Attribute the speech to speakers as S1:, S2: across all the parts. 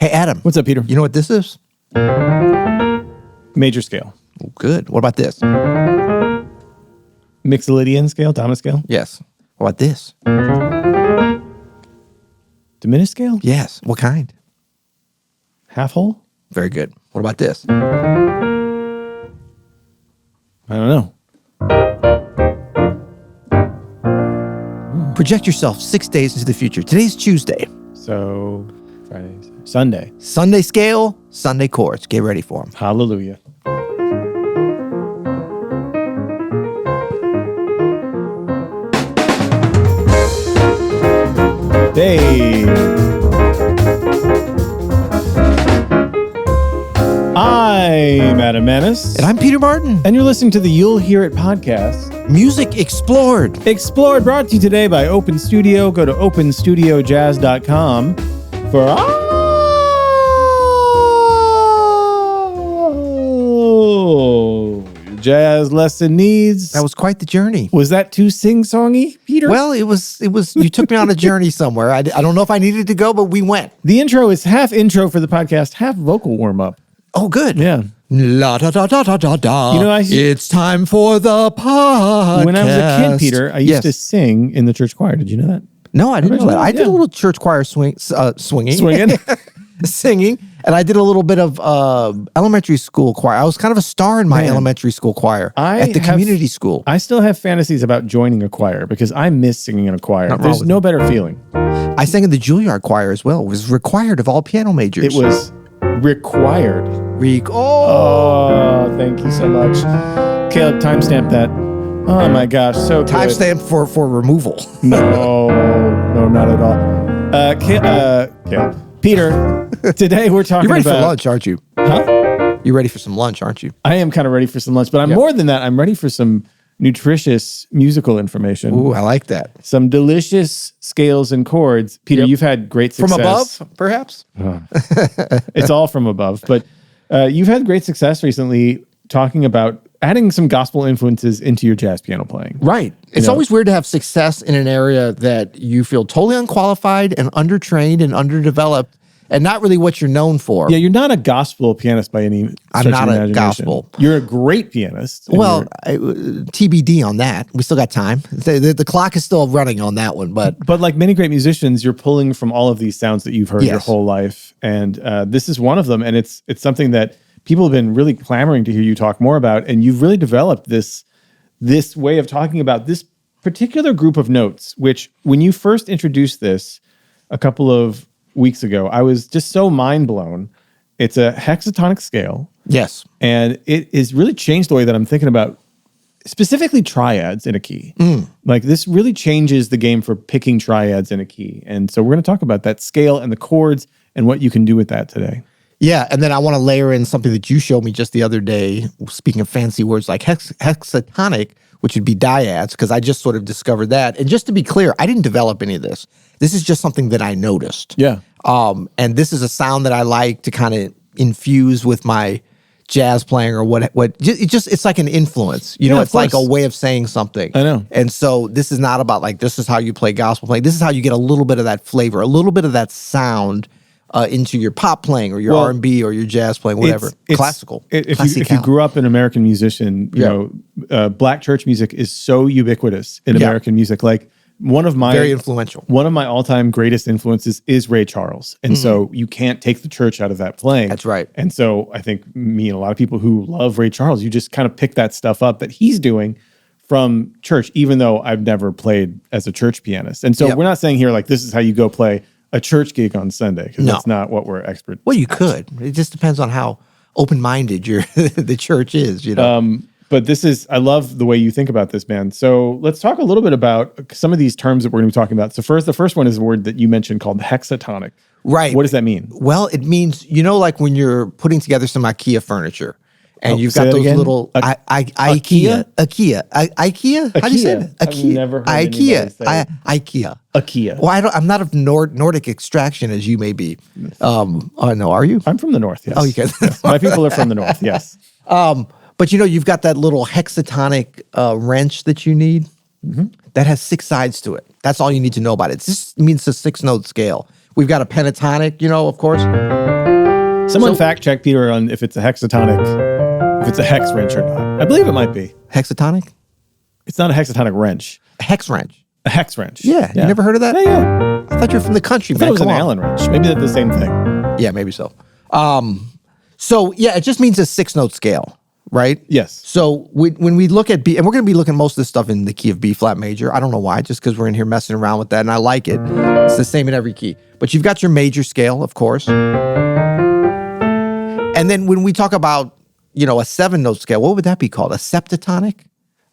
S1: Hey, Adam.
S2: What's up, Peter?
S1: You know what this is?
S2: Major scale.
S1: Oh, good. What about this?
S2: Mixolydian scale, dominant scale.
S1: Yes. What about this?
S2: Diminished scale?
S1: Yes. What kind?
S2: Half whole?
S1: Very good. What about this?
S2: I don't know.
S1: Project yourself 6 days into the future. Today's Tuesday.
S2: So, Friday, Sunday.
S1: Sunday scale, Sunday chords. Get ready for them.
S2: Hallelujah. Hey. I'm Adam Manis.
S1: And I'm Peter Martin.
S2: And you're listening to the You'll Hear It podcast.
S1: Music Explored.
S2: Explored, brought to you today by Open Studio. Go to openstudiojazz.com for your jazz lesson needs.
S1: That was quite the journey.
S2: Was that too sing-songy, Peter?
S1: Well, it was. You took me on a journey somewhere. I don't know if I needed to go, but we went.
S2: The intro is half intro for the podcast, half vocal warm-up.
S1: Oh, good.
S2: Yeah.
S1: La da da da da da da.
S2: You know,
S1: it's time for the podcast.
S2: When I was a kid, Peter, I used to sing in the church choir. Did you know that?
S1: No, I didn't know that. I did a little church choir swinging, singing, and I did a little bit of elementary school choir. I was kind of a star in my elementary school choir at the community school.
S2: I still have fantasies about joining a choir because I miss singing in a choir. There's no better feeling.
S1: I sang in the Juilliard choir as well. It was required of all piano majors.
S2: It was required.
S1: Oh,
S2: thank you so much. Caleb, timestamp that. Oh my gosh, so good.
S1: Timestamp for removal.
S2: No, not at all. Caleb. Peter, today we're talking about...
S1: You're ready for lunch, aren't you?
S2: Huh?
S1: You're ready for some lunch, aren't you?
S2: I am kind of ready for some lunch, but I'm more than that. I'm ready for some nutritious musical information.
S1: Ooh, I like that.
S2: Some delicious scales and chords. Peter, you've had great success.
S1: From above, perhaps?
S2: It's all from above, but you've had great success recently talking about adding some gospel influences into your jazz piano playing.
S1: Right. It's always weird to have success in an area that you feel totally unqualified and undertrained and underdeveloped and not really what you're known for.
S2: Yeah, you're not a gospel pianist by any stretch
S1: I'm not
S2: of
S1: a
S2: imagination.
S1: gospel.
S2: You're a great pianist.
S1: Well, TBD on that. We still got time. The clock is still running on that one, but
S2: like many great musicians, you're pulling from all of these sounds that you've heard your whole life, and this is one of them. And it's something that people have been really clamoring to hear you talk more about, and you've really developed this way of talking about this particular group of notes, which when you first introduced this a couple of weeks ago, I was just so mind blown. It's a hexatonic scale.
S1: Yes.
S2: And it has really changed the way that I'm thinking about specifically triads in a key. Like this really changes the game for picking triads in a key. And so we're going to talk about that scale and the chords and what you can do with that today.
S1: Yeah, and then I want to layer in something that you showed me just the other day, speaking of fancy words like hexatonic, which would be diads, because I just sort of discovered that. And just to be clear, I didn't develop any of this. This is just something that I noticed.
S2: Yeah.
S1: And this is a sound that I like to kind of infuse with my jazz playing or what it's like an influence. You know, it's like a way of saying something.
S2: I know.
S1: And so this is not about like, this is how you play gospel playing. This is how you get a little bit of that flavor, a little bit of that sound into your pop playing or your R&B or your jazz playing, whatever. Classical.
S2: If you grew up an American musician, you know, black church music is so ubiquitous in American music. Like very influential. One of my all-time greatest influences is Ray Charles. And so you can't take the church out of that playing.
S1: That's right.
S2: And so I think me and a lot of people who love Ray Charles, you just kind of pick that stuff up that he's doing from church, even though I've never played as a church pianist. And so we're not saying here like this is how you go play a church gig on Sunday, because that's not what we're expert.
S1: Well, you could. It just depends on how open-minded the church is, you know.
S2: But I love the way you think about this, man. So let's talk a little bit about some of these terms that we're going to be talking about. So the first one is a word that you mentioned called hexatonic.
S1: Right.
S2: What does that mean?
S1: Well, it means, you know, like when you're putting together some IKEA furniture, and you've got those little IKEA. How do you say it?
S2: I've never heard anybody say
S1: IKEA.
S2: IKEA.
S1: Well, I'm not of Nordic extraction as you may be. No, are you?
S2: I'm from the north. Yes.
S1: Oh, you can.
S2: Yes. My people are from the north. Yes.
S1: But you know, you've got that little hexatonic wrench that you need that has 6 sides to it. That's all you need to know about it. This means a 6-note scale. We've got a pentatonic, you know, of course.
S2: Someone fact check Peter on if it's a hexatonic, if it's a hex wrench or not. I believe it might be.
S1: Hexatonic?
S2: It's not a hexatonic wrench.
S1: A hex wrench.
S2: A hex wrench.
S1: Yeah. You never heard of that?
S2: Yeah.
S1: I thought you were from the country, man.
S2: It was an Allen wrench. Maybe that's the same thing.
S1: Yeah, maybe so. So yeah, it just means a 6-note scale, right?
S2: Yes.
S1: So when we look at B, and we're going to be looking most of this stuff in the key of B flat major. I don't know why, just because we're in here messing around with that, and I like it. It's the same in every key. But you've got your major scale, of course. And then when we talk about, a 7-note scale, what would that be called? A septatonic?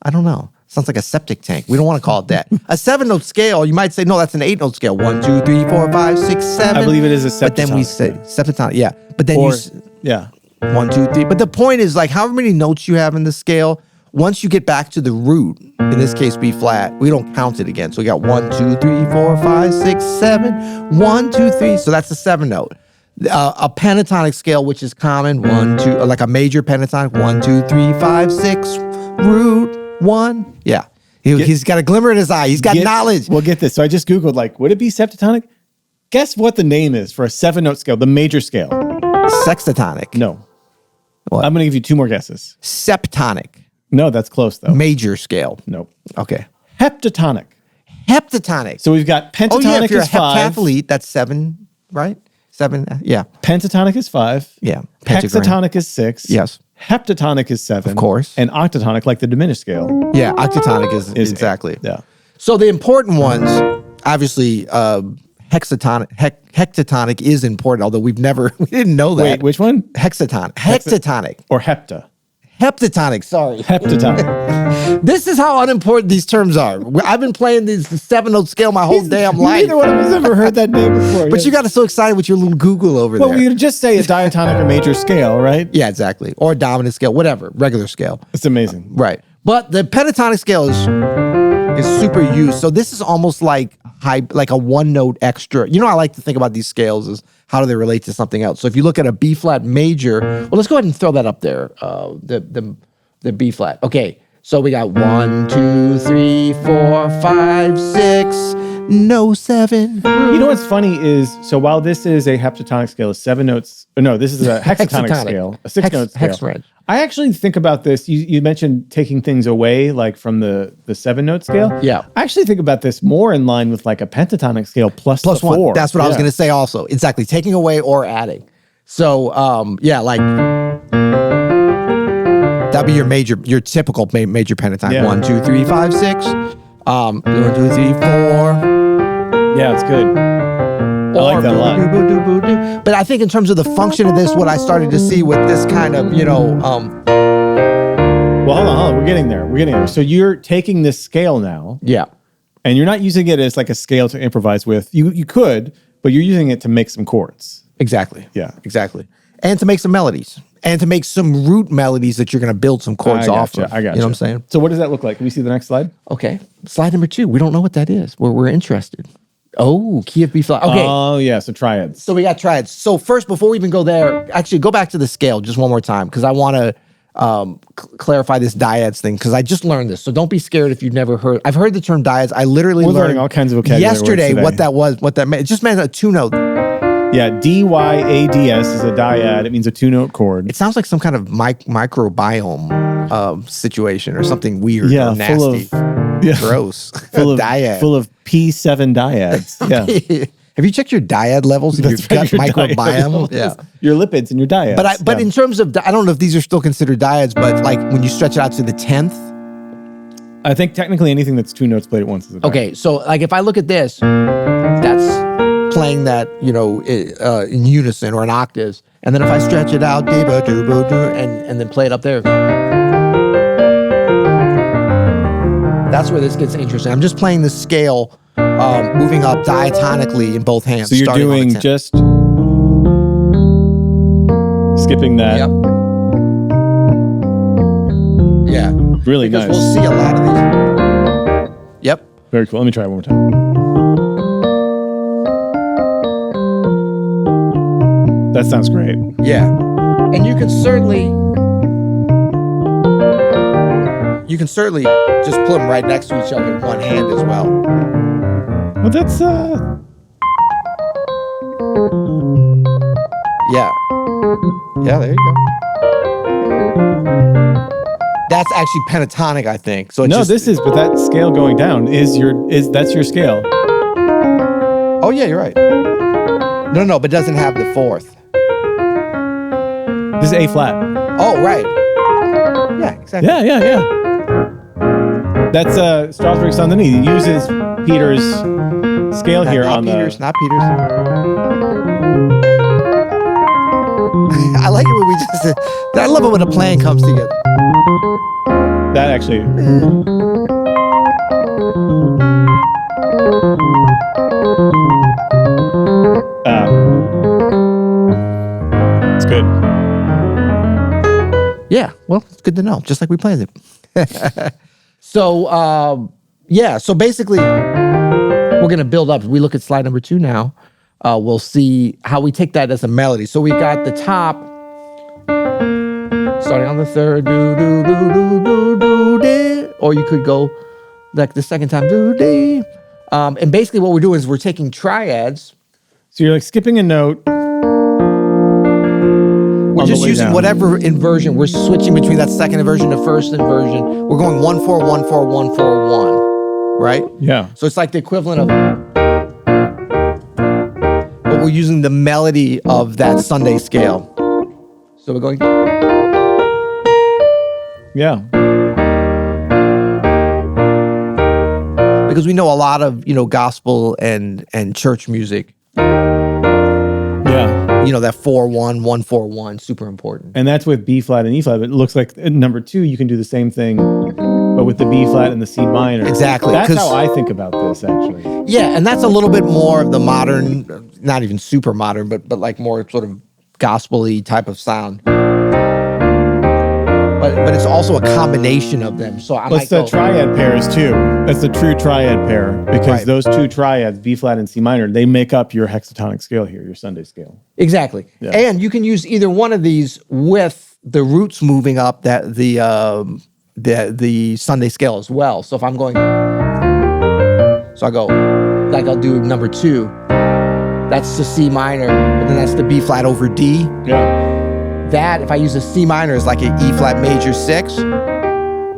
S1: I don't know. Sounds like a septic tank. We don't want to call it that. A 7-note scale, you might say, no, that's an 8-note scale. 1, 2, 3, 4, 5, 6, 7.
S2: I believe it is a septatonic.
S1: But then we say septatonic, yeah. But then
S2: yeah.
S1: 1, 2, 3. But the point is, like, however many notes you have in the scale, once you get back to the root, in this case B flat, we don't count it again. So we got 1, 2, 3, 4, 5, 6, 7. 1, 2, 3. So that's the 7-note. A pentatonic scale, which is common, 1, 2, like a major pentatonic, 1, 2, 3, 5, 6, root 1. Yeah. He's got a glimmer in his eye. He's got knowledge.
S2: Well, get this. So I just Googled, would it be septatonic? Guess what the name is for a 7-note scale, the major scale?
S1: Sextatonic.
S2: No.
S1: What?
S2: I'm going to give you 2 more guesses.
S1: Septonic.
S2: No, that's close, though.
S1: Major scale.
S2: Nope.
S1: Okay.
S2: Heptatonic.
S1: Heptatonic.
S2: So we've got pentatonic
S1: if you're
S2: is
S1: a
S2: 5.
S1: heptathlete, that's 7, right? 7, yeah.
S2: Pentatonic is 5.
S1: Yeah.
S2: Hexatonic is 6.
S1: Yes.
S2: Heptatonic is 7.
S1: Of course.
S2: And octatonic, like the diminished scale.
S1: Yeah, octatonic is exactly.
S2: 8. Yeah.
S1: So the important ones, obviously, hectatonic is important, although we didn't know that.
S2: Wait, which one?
S1: Hectatonic.
S2: Or hepta.
S1: Heptatonic, sorry.
S2: Heptatonic.
S1: This is how unimportant these terms are. I've been playing this 7-note scale my whole damn life.
S2: Neither one of us ever heard that name before.
S1: But you got us so excited with your little Google over there.
S2: Well, we would just say a diatonic or major scale, right?
S1: Yeah, exactly. Or a dominant scale, whatever, regular scale.
S2: It's amazing.
S1: Right. But the pentatonic scale is super used. So this is almost like a 1-note extra. I like to think about these scales as how do they relate to something else. So if you look at a B flat major, well, let's go ahead and throw that up there. The B flat. Okay. So we got 1, 2, 3, 4, 5, 6, no 7.
S2: You know what's funny is, so while this is a heptatonic scale, 7 notes, no, this is a hexatonic scale, a 6-note scale.
S1: Hex wrench.
S2: I actually think about this. You mentioned taking things away, like from the 7-note scale.
S1: Yeah.
S2: I actually think about this more in line with like a pentatonic scale plus the
S1: 1.
S2: 4.
S1: That's what I was going to say also. Exactly. Taking away or adding. So, that'd be your typical major pentatonic.
S2: Yeah.
S1: 1, 2, 3, 5, 6. 1, 2, 3, 4.
S2: Yeah, it's good. I like that a lot.
S1: But I think in terms of the function of this, what I started to see with this kind of,
S2: Well, hold on. We're getting there. So you're taking this scale now.
S1: Yeah.
S2: And you're not using it as like a scale to improvise with. You could, but you're using it to make some chords.
S1: Exactly.
S2: Yeah.
S1: Exactly. And to make some melodies. And to make some root melodies that you're going to build some chords off of.
S2: I got you.
S1: You know what I'm saying?
S2: So what does that look like? Can we see the next slide?
S1: Okay. Slide number 2. We don't know what that is. We're interested. Oh, key of B flat. Okay.
S2: Oh, yeah. So triads.
S1: So we got triads. So first, before we even go there, actually go back to the scale just one more time because I want to clarify this dyads thing because I just learned this. So don't be scared if you've never heard. I've heard the term dyads. I literally
S2: We're
S1: learned
S2: learning all kinds of vocabulary
S1: yesterday
S2: words
S1: what that was, what that meant. It just meant a 2-note.
S2: Yeah, DYADS is a dyad. It means a 2-note chord.
S1: It sounds like some kind of microbiome situation or something weird or nasty. Gross.
S2: Full of
S1: dyad.
S2: Full of P7 dyads. Yeah.
S1: Have you checked your dyad levels in your gut microbiome?
S2: Yeah. Your lipids and your dyads.
S1: But in terms of, I don't know if these are still considered dyads, but like when you stretch it out to the 10th.
S2: I think technically anything that's 2 notes played at once is a dyad.
S1: Okay, so like if I look at this, that's playing that, in unison or in octaves. And then if I stretch it out, and then play it up there. That's where this gets interesting. I'm just playing the scale, moving up diatonically in both hands.
S2: So you're doing just skipping that.
S1: Yep. Yeah.
S2: Really
S1: because
S2: nice.
S1: We'll see a lot of these. Yep.
S2: Very cool. Let me try it one more time. That sounds great.
S1: Yeah. And you can certainly just put them right next to each other in one hand as well.
S2: Well, that's
S1: Yeah. Yeah, there you go. That's actually pentatonic, I think. So
S2: but that scale going down that's your scale.
S1: Oh yeah, you're right. No, but it doesn't have the fourth.
S2: This is A flat.
S1: Oh, right. Yeah, exactly.
S2: Yeah. That's Strasberg's son. Then he uses Peter's scale here
S1: not
S2: on
S1: Peter's,
S2: the...
S1: Not Peter's. I like it when we just... I love it when the playing comes together.
S2: That actually... It's good.
S1: Yeah, well, it's good to know. Just like we planned it. So basically, we're going to build up. We look at slide number 2 now. We'll see how we take that as a melody. So we got the top, starting on the third, do, do, do, do, do, do, do, or you could go like the second time, do, do. And basically what we're doing is we're taking triads.
S2: So you're like skipping a note.
S1: We're just using whatever inversion. We're switching between that second inversion to first inversion. We're going 1 4 1 4 1 4 1, right?
S2: Yeah.
S1: So it's like the equivalent of, but we're using the melody of that Sunday scale. So we're going.
S2: Yeah.
S1: Because we know a lot of gospel and church music.
S2: Yeah.
S1: That 4-1, 1-4-1, super important.
S2: And that's with B flat and E flat. But it looks like number 2, you can do the same thing, but with the B flat and the C minor.
S1: Exactly.
S2: That's how I think about this, actually.
S1: Yeah, and that's a little bit more of the modern, not even super modern, but like more sort of gospel-y type of sound. But it's also a combination of them. So I
S2: the triad pairs too. That's the true triad pair, because those 2 triads, B flat and C minor, they make up your hexatonic scale here, your Sunday scale.
S1: Exactly. Yeah. And you can use either one of these with the roots moving up that the Sunday scale as well. So if I'm going, so I go, like I'll do number 2. That's the C minor, but then that's the B flat over D.
S2: Yeah.
S1: That, if I use a C minor, is like an E flat major 6.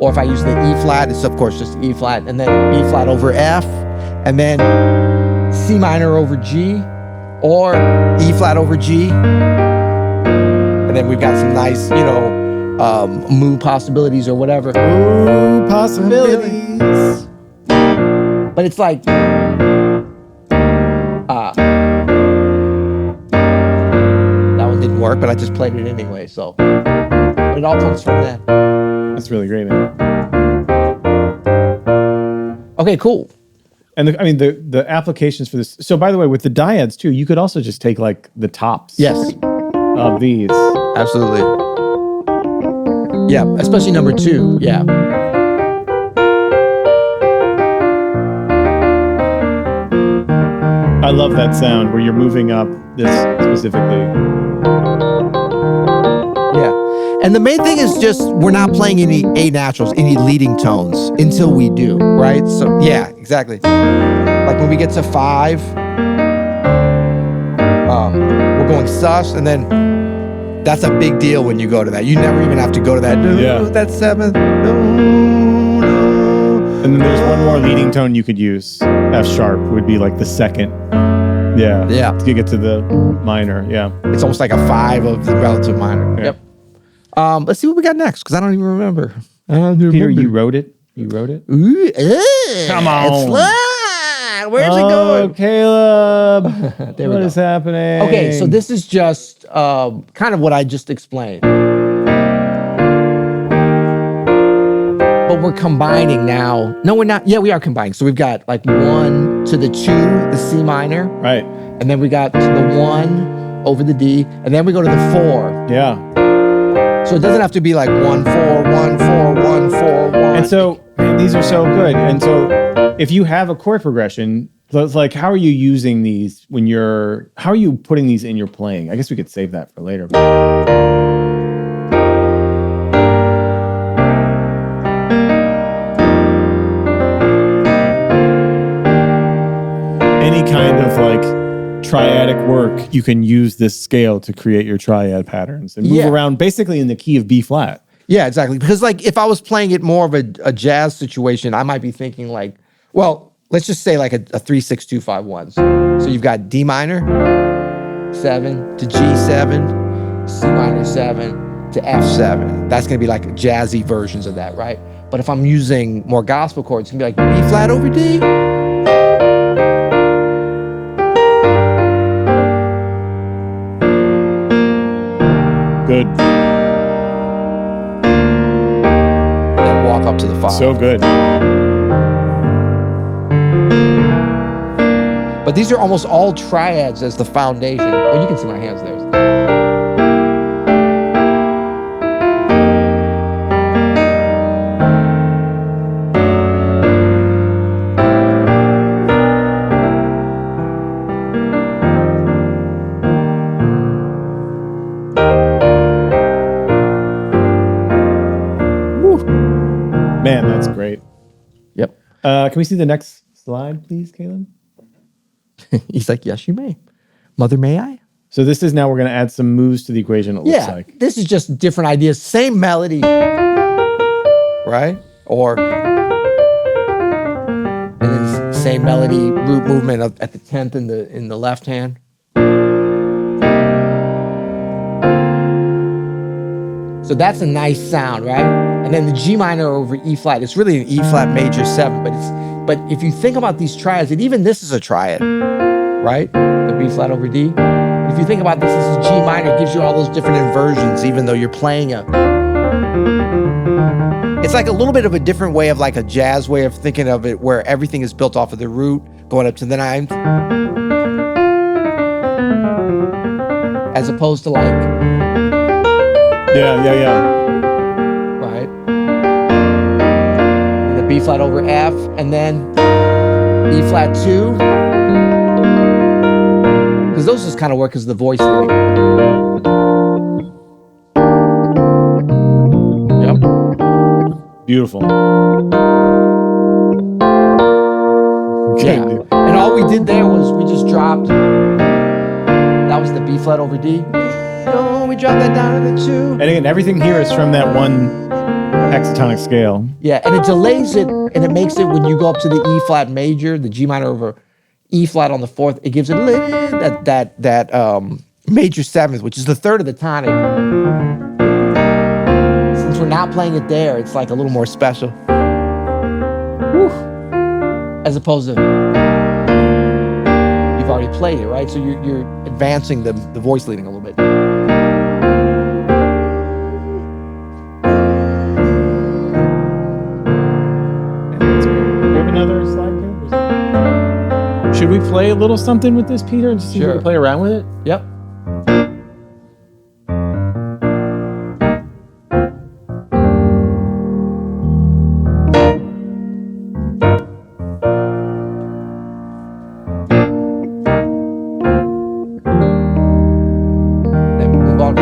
S1: Or if I use the E flat, it's of course just E flat, and then B flat over F, and then C minor over G, or E flat over G. And then we've got some nice, moo possibilities or whatever.
S2: Moo possibilities.
S1: But it's like, didn't work, but I just played it anyway, so but it all comes from that.
S2: That's really great, man.
S1: Okay, cool.
S2: And the applications for this. So by the way, with the dyads too, you could also just take like the tops.
S1: Yes.
S2: Of these.
S1: Absolutely. Yeah, especially number 2. Yeah.
S2: I love that sound where you're moving up this specifically.
S1: Yeah. And the main thing is just we're not playing any A naturals, any leading tones until we do, right? So yeah, exactly. Like when we get to 5, we're going sus, and then that's a big deal when you go to that. You never even have to go to that.
S2: Yeah.
S1: That's 7.
S2: And then there's one more leading tone you could use. F sharp would be like the second. Yeah.
S1: Yeah.
S2: To get to the minor. Yeah.
S1: It's almost like a 5 of the relative minor.
S2: Yeah.
S1: Yep. Let's see what we got next, because I don't even remember.
S2: Peter, you wrote it? You wrote it?
S1: Ooh,
S2: come on.
S1: Where's it going?
S2: Caleb.
S1: There
S2: what is happening?
S1: Okay, so this is just kind of what I just explained. But we're combining now. No, we're not. Yeah, we are combining. So we've got like 1 to the 2, the C minor.
S2: Right.
S1: And then we got to the 1 over the D. And then we go to the 4.
S2: Yeah.
S1: So it doesn't have to be like 1 4 1 4 1 4 1.
S2: And so these are so good. And so if you have a chord progression, so it's like, how are you using these how are you putting these in your playing? I guess we could save that for later. Any kind of like triadic word work, you can use this scale to create your triad patterns and move around basically in the key of B flat.
S1: Yeah, exactly. Because like if I was playing it more of a jazz situation, I might be thinking like, well, let's just say like a 3-6-2-5-1. So you've got D minor, 7 to G7, C minor 7 to F7. That's gonna be like jazzy versions of that, right? But if I'm using more gospel chords, it's gonna be like B flat over D.
S2: Good.
S1: Then walk up to the 5.
S2: So good.
S1: But these are almost all triads as the foundation. Well, you can see my hands there.
S2: Man, that's great.
S1: Yep.
S2: Can we see the next slide, please, Caleb?
S1: He's like, yes, you may. Mother, may I?
S2: So this is now we're going to add some moves to the equation, it looks like.
S1: This is just different ideas. Same melody, right? Or and then same melody, root movement at the 10th in the left hand. So that's a nice sound, right? And then the G minor over E flat. It's really an E flat major 7, but if you think about these triads, and even this is a triad, right? The B flat over D. If you think about this is G minor, it gives you all those different inversions, even though you're playing it's like a little bit of a different way of like a jazz way of thinking of it, where everything is built off of the root, going up to the 9th. As opposed to like...
S2: Yeah.
S1: Right? And the B flat over F, and then E flat 2. Because those just kind of work as the voice leading. Yep.
S2: Beautiful.
S1: Yeah. And all we did there was we just dropped, that was the B flat over D. We dropped that down to the 2.
S2: And again, everything here is from that one hexatonic scale.
S1: Yeah, and it delays it, and it makes it, when you go up to the E flat major, the G minor over E flat on the 4th, it gives it that major 7th, which is the 3rd of the tonic. Since we're not playing it there, it's like a little more special. Woo. As opposed to you've already played it, right? So you're advancing the voice leading a little bit.
S2: Another slide here? Should we play a little something with this, Peter, and just see if we can play around with it?
S1: Yep. Then move on.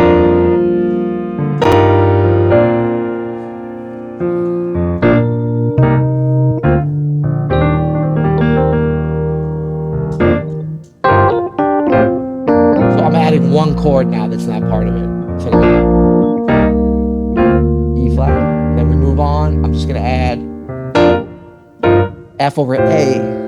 S1: One chord now that's not part of it. So E flat. Then we move on. I'm just gonna add F over A.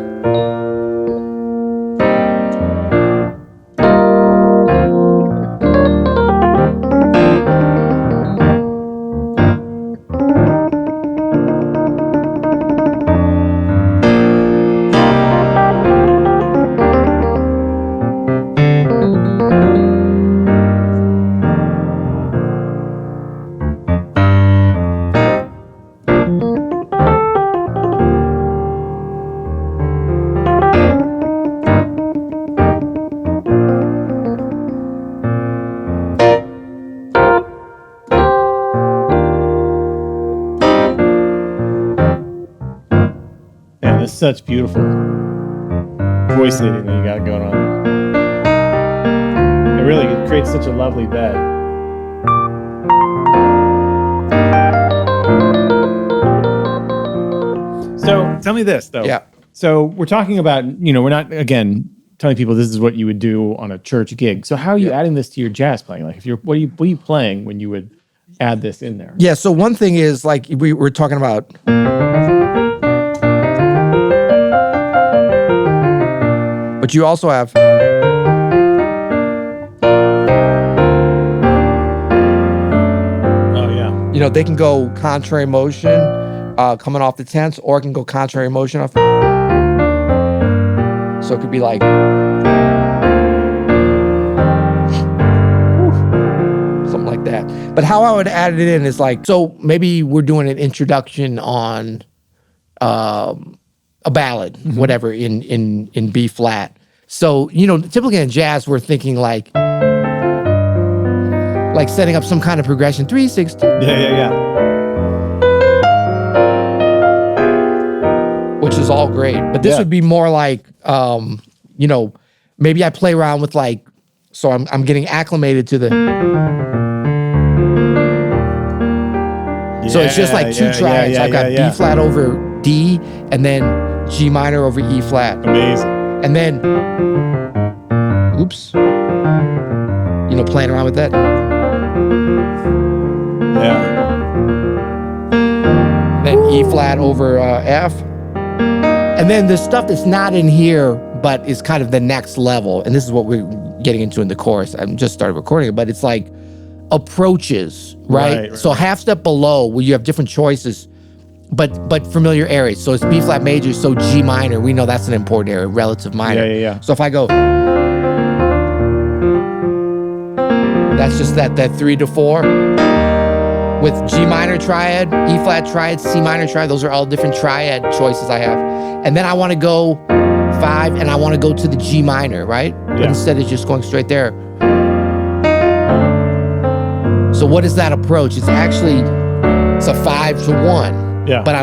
S2: It's such beautiful voice leading that you got going on. It really creates such a lovely bed. So tell me this though.
S1: Yeah.
S2: So we're talking about, we're not, again, telling people this is what you would do on a church gig. So how are you adding this to your jazz playing? Like, if you're what are you playing when you would add this in there?
S1: Yeah. So one thing is like we were talking about. But you also have. You know, they can go contrary motion coming off the tenths, or it can go contrary motion off. So it could be like. Something like that. But how I would add it in is like, so maybe we're doing an introduction on a ballad, whatever, in B flat. So, you know, typically in jazz, we're thinking like setting up some kind of progression, 360.
S2: Yeah.
S1: Which is all great. But this would be more like, you know, maybe I play around with like, so I'm getting acclimated to the. So it's just like two triads. I've got B flat over D, and then G minor over E flat.
S2: Amazing.
S1: And then, oops, you know, playing around with that.
S2: Yeah.
S1: Then E flat over F. And then the stuff that's not in here, but is kind of the next level. And this is what we're getting into in the chorus. I just started recording it, but it's like approaches, right? So half step below where you have different choices, but familiar areas. So it's B flat major, so G minor. We know that's an important area, relative minor.
S2: Yeah.
S1: So if I go, that's just that 3 to 4 with G minor triad, E flat triad, C minor triad. Those are all different triad choices I have. And then I want to go 5 and I want to go to the G minor, right?
S2: Yeah.
S1: But instead of just going straight there. So what is that approach? It's actually, it's a 5 to 1.
S2: Yeah.
S1: But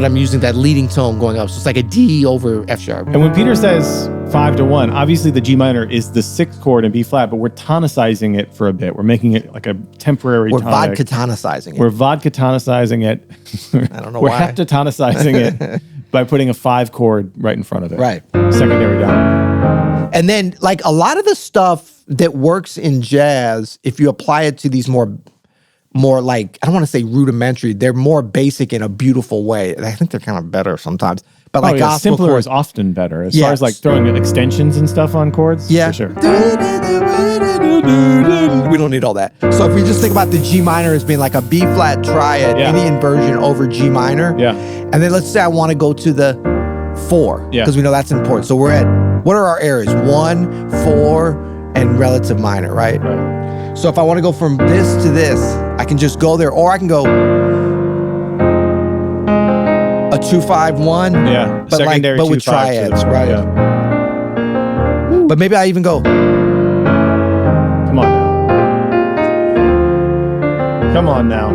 S1: I'm using that leading tone going up. So it's like a D over F sharp.
S2: And when Peter says 5 to 1, obviously the G minor is the 6th chord in B flat, but we're tonicizing it for a bit. We're making it like a temporary
S1: We're
S2: tonic.
S1: vodka tonicizing it.
S2: We're vodka tonicizing it.
S1: I don't know
S2: We're
S1: why.
S2: heptatonicizing it by putting a 5 chord right in front of it.
S1: Right.
S2: Secondary down.
S1: And then like a lot of the stuff that works in jazz, if you apply it to these more like, I don't want to say rudimentary, they're more basic in a beautiful way. I think they're kind of better sometimes. But like gospel
S2: simpler
S1: chords,
S2: is often better as far as like throwing extensions and stuff on chords.
S1: yeah,
S2: for sure.
S1: We don't need all that. So if we just think about the G minor as being like a B flat triad, any inversion over G minor, and then let's say I want to go to the 4, because we know that's important. So we're at, what are our areas? 1, 4, and relative minor, right? So if I want to go from this to this, I can just go there, or I can go a 2, 5, 1.
S2: Yeah,
S1: but
S2: secondary
S1: but with
S2: 2, 5
S1: triads,
S2: to
S1: right?
S2: Yeah.
S1: But maybe I even go.
S2: Come on now.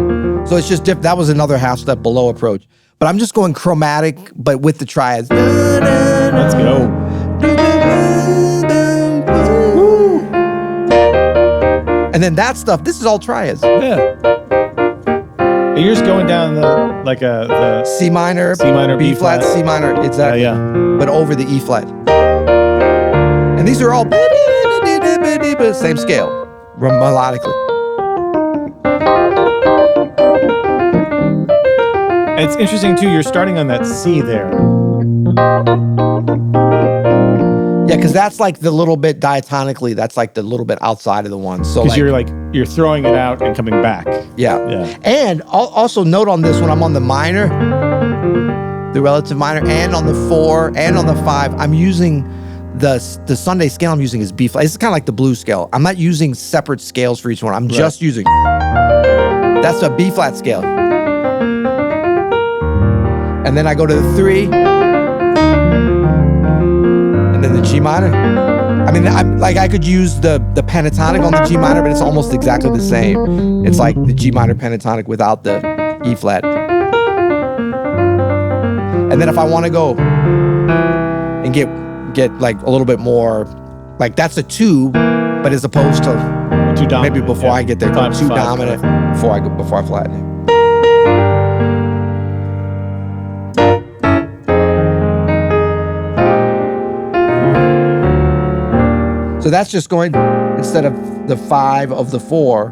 S1: So it's just that was another half step below approach. But I'm just going chromatic, but with the triads.
S2: Let's go.
S1: And then that stuff, this is all triads.
S2: Yeah. And you're just going down the
S1: C minor,
S2: B
S1: flat, C minor, exactly. But over the E flat. And these are all same scale, melodically.
S2: It's interesting too, you're starting on that C there.
S1: Yeah, because that's like the little bit diatonically, that's like the little bit outside of the one. So
S2: because you're throwing it out and coming back.
S1: Yeah. And also note on this, when I'm on the minor, the relative minor, and on the 4 and on the 5, I'm using the Sunday scale I'm using is B flat. It's kind of like the blues scale. I'm not using separate scales for each one. I'm just using, that's a B flat scale. And then I go to the 3, and then the G minor. I mean, I could use the pentatonic on the G minor, but it's almost exactly the same. It's like the G minor pentatonic without the E flat. And then if I want to go and get like a little bit more, like that's a 2, but as opposed to
S2: too dominant,
S1: maybe before I get there, go 2 dominant before I flatten it. So that's just going, instead of the 5 of the 4,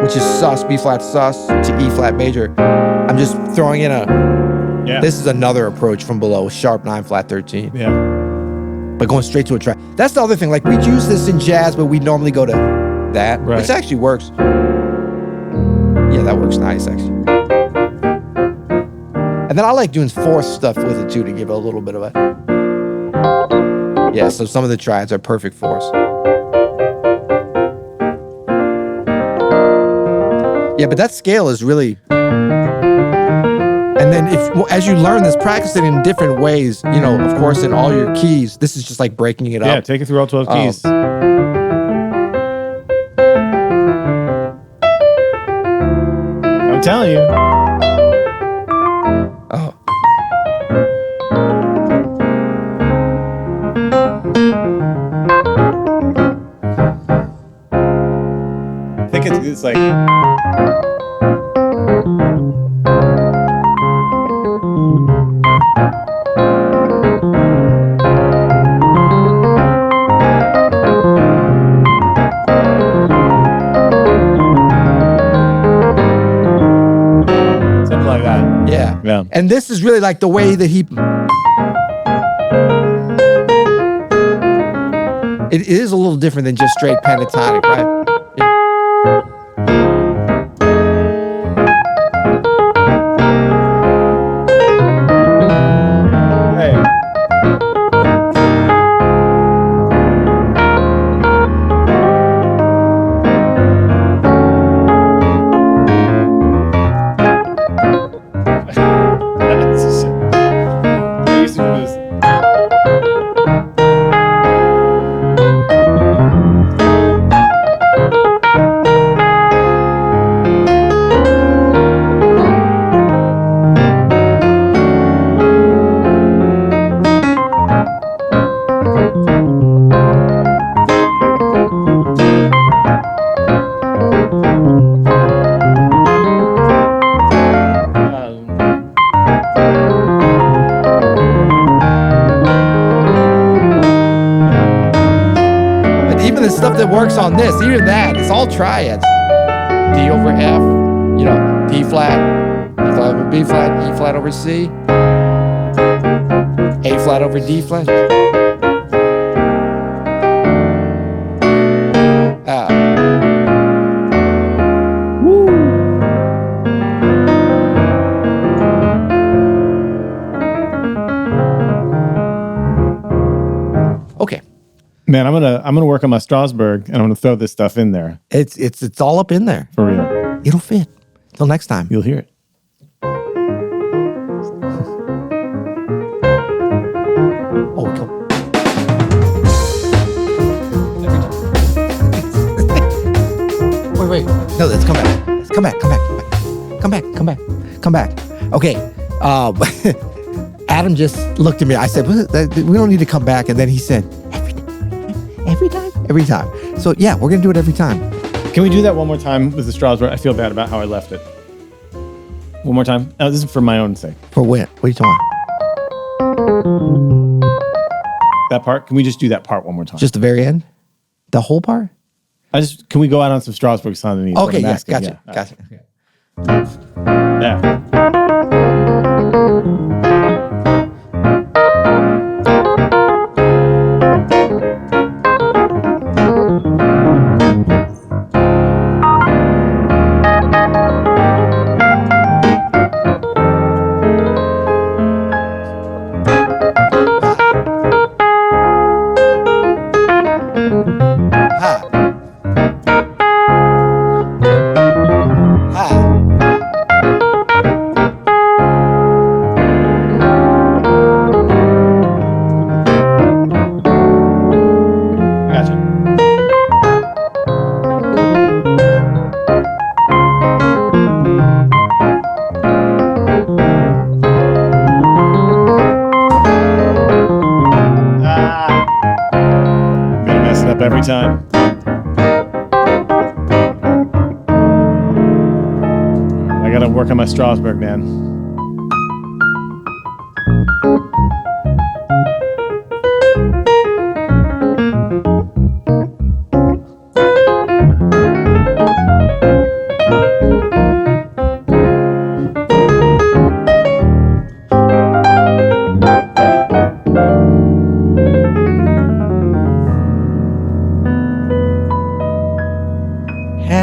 S1: which is sus, B flat sus to E flat major, I'm just throwing in this is another approach from below, sharp 9 flat 13.
S2: Yeah.
S1: But going straight to a track. That's the other thing. Like we'd use this in jazz, but we'd normally go to that, which actually works. Yeah, that works nice actually. And then I like doing fourth stuff with it too to give it a little bit of a. Yeah, so some of the triads are perfect fourths. Yeah, but that scale is really. And then as you learn this, practice it in different ways, you know, of course, in all your keys. This is just like breaking it up.
S2: Yeah, take it through all 12 keys. I'm telling you.
S1: Oh.
S2: I think it's like.
S1: Yeah. And this is really like the way that it is a little different than just straight pentatonic, right? That works on this, even that, it's all triads. D over F, you know, D flat, E flat over B flat, E flat over C, A flat over D flat. Woo. Okay.
S2: Man, I'm gonna work on my Strasbourg, and I'm gonna throw this stuff in there.
S1: It's all up in there.
S2: For real.
S1: It'll fit. Till next time.
S2: You'll hear it.
S1: Oh, go. Wait. No, let's come back. Come back. Okay. Adam just looked at me. I said, we don't need to come back. And then he said, Every time. So yeah, we're going to do it every time.
S2: Can we do that one more time with the Strasbourg? I feel bad about how I left it. One more time. Oh, this is for my own sake.
S1: For when? What are you talking about?
S2: That part? Can we just do that part one more time?
S1: Just the very end? The whole part?
S2: Can we go out on some Strasbourg sound?
S1: Okay, yes, gotcha. Gotcha.
S2: Yeah. Every time. I gotta work on my Strasbourg, man.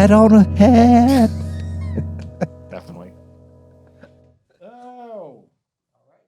S1: hat on a hat.